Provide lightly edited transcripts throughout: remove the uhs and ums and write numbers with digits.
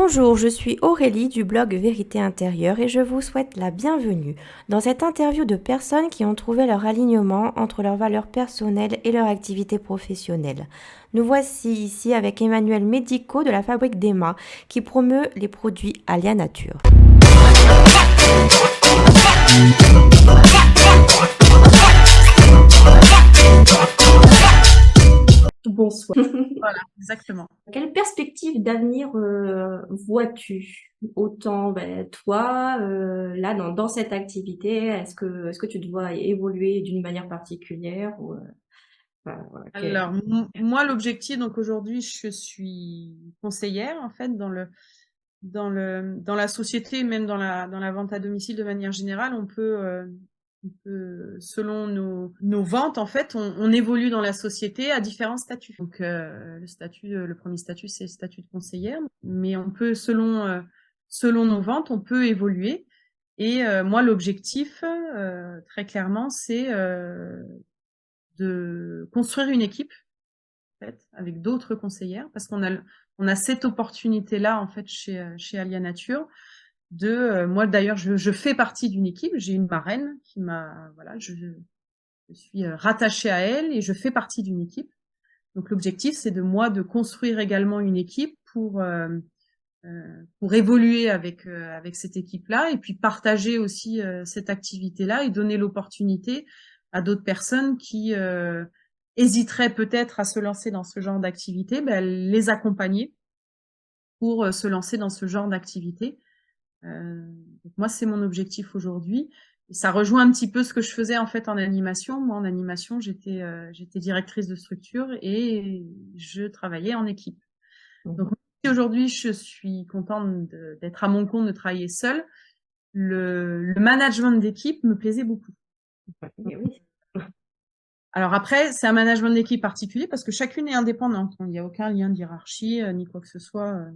Bonjour, je suis Aurélie du blog Vérité Intérieure et je vous souhaite la bienvenue dans cette interview de personnes qui ont trouvé leur alignement entre leurs valeurs personnelles et leur activité professionnelle. Nous voici ici avec Emmanuel Medico de la Fabrique d'Emma qui promeut les produits Alia Nature. Bonsoir. Voilà, exactement. Quelle perspective d'avenir vois-tu? Autant toi, là, dans cette activité, est-ce que tu dois évoluer d'une manière particulière ou, voilà, Alors, moi, l'objectif, donc aujourd'hui, je suis conseillère, en fait, dans la société, même dans la vente à domicile de manière générale, selon nos ventes, en fait, on évolue dans la société à différents statuts. Donc, le premier statut, c'est le statut de conseillère, mais on peut, selon nos ventes, on peut évoluer. Et moi, l'objectif, très clairement, c'est de construire une équipe, en fait, avec d'autres conseillères, parce qu'on a cette opportunité-là, en fait, chez Alia Nature, moi d'ailleurs, je fais partie d'une équipe, j'ai une marraine voilà, je suis rattachée à elle et je fais partie d'une équipe. Donc l'objectif, c'est de construire également une équipe pour évoluer avec cette équipe-là et puis partager aussi cette activité-là et donner l'opportunité à d'autres personnes qui hésiteraient peut-être à se lancer dans ce genre d'activité, les accompagner pour se lancer dans ce genre d'activité. Donc moi, c'est mon objectif aujourd'hui. Et ça rejoint un petit peu ce que je faisais en fait en animation. Moi, en animation, j'étais directrice de structure et je travaillais en équipe. Donc aujourd'hui, je suis contente d'être à mon compte, de travailler seule. Le management d'équipe me plaisait beaucoup. oui. Alors après, c'est un management d'équipe particulier parce que chacune est indépendante. Il n'y a aucun lien de hiérarchie ni quoi que ce soit.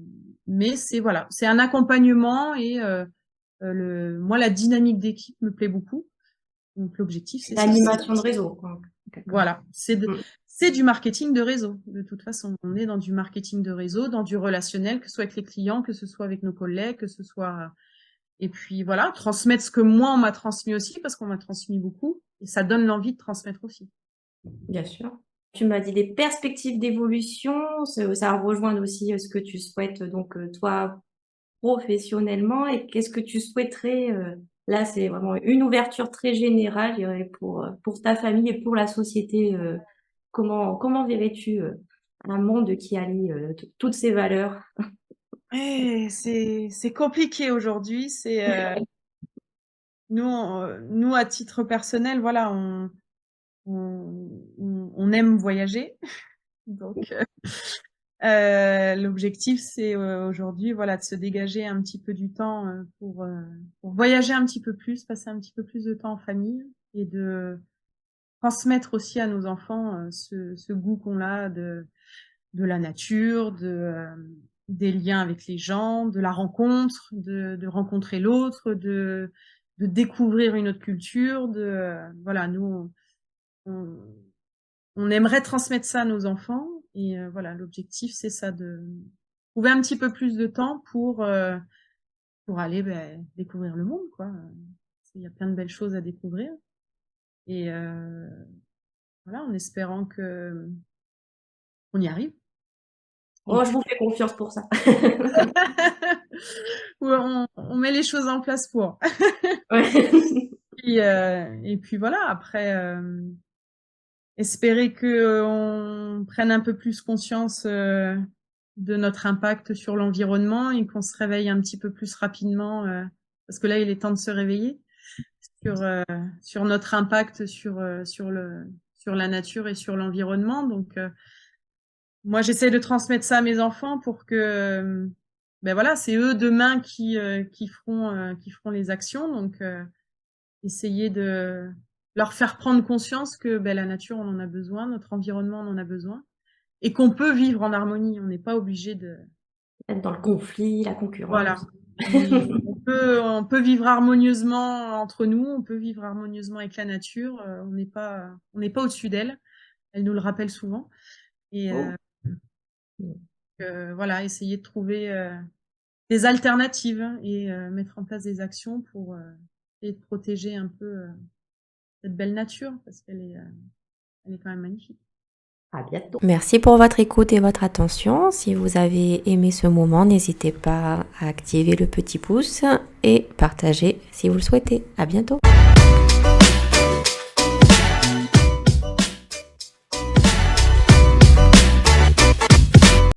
Mais c'est un accompagnement et moi, la dynamique d'équipe me plaît beaucoup. Donc l'objectif, c'est ça. L'animation de réseau, quoi. D'accord. Voilà, c'est du marketing de réseau. De toute façon, on est dans du marketing de réseau, dans du relationnel, que ce soit avec les clients, que ce soit avec nos collègues, que ce soit et puis voilà, transmettre ce que moi on m'a transmis aussi parce qu'on m'a transmis beaucoup et ça donne l'envie de transmettre aussi. Bien sûr. Tu m'as dit des perspectives d'évolution, ça rejoint aussi ce que tu souhaites, donc toi, professionnellement, et qu'est-ce que tu souhaiterais, là, c'est vraiment une ouverture très générale, je dirais, pour ta famille et pour la société. Comment verrais-tu un monde qui allie toutes ces valeurs? Et c'est compliqué aujourd'hui. Nous à titre personnel, voilà, on aime voyager, donc l'objectif, c'est aujourd'hui, voilà, de se dégager un petit peu du temps pour voyager un petit peu plus, passer un petit peu plus de temps en famille et de transmettre aussi à nos enfants ce goût qu'on a de la nature, des liens avec les gens, de la rencontre, de rencontrer l'autre, de découvrir une autre culture. Voilà, nous, on, on aimerait transmettre ça à nos enfants et voilà, l'objectif c'est ça, de trouver un petit peu plus de temps pour aller découvrir le monde, quoi. Il y a plein de belles choses à découvrir et voilà, en espérant que on y arrive. Et Oh, je puis vous fais confiance pour ça. on met les choses en place pour. Ouais. Et puis voilà, après espérer que on prenne un peu plus conscience de notre impact sur l'environnement et qu'on se réveille un petit peu plus rapidement, parce que là, il est temps de se réveiller sur notre impact sur la nature et sur l'environnement. Donc, moi, j'essaie de transmettre ça à mes enfants pour que, voilà, c'est eux demain qui feront les actions. Donc, essayer de leur faire prendre conscience que la nature, on en a besoin, notre environnement, on en a besoin et qu'on peut vivre en harmonie. On n'est pas obligé de... Être dans le conflit, la Voilà. concurrence. On peut vivre harmonieusement entre nous, on peut vivre harmonieusement avec la nature. On n'est pas au-dessus d'elle. Elle nous le rappelle souvent. Et Oh. voilà, essayer de trouver des alternatives et mettre en place des actions pour, essayer de protéger un peu, cette belle nature parce elle est quand même magnifique. À bientôt. Merci pour votre écoute et votre attention. Si vous avez aimé ce moment, n'hésitez pas à activer le petit pouce et partager si vous le souhaitez. À bientôt.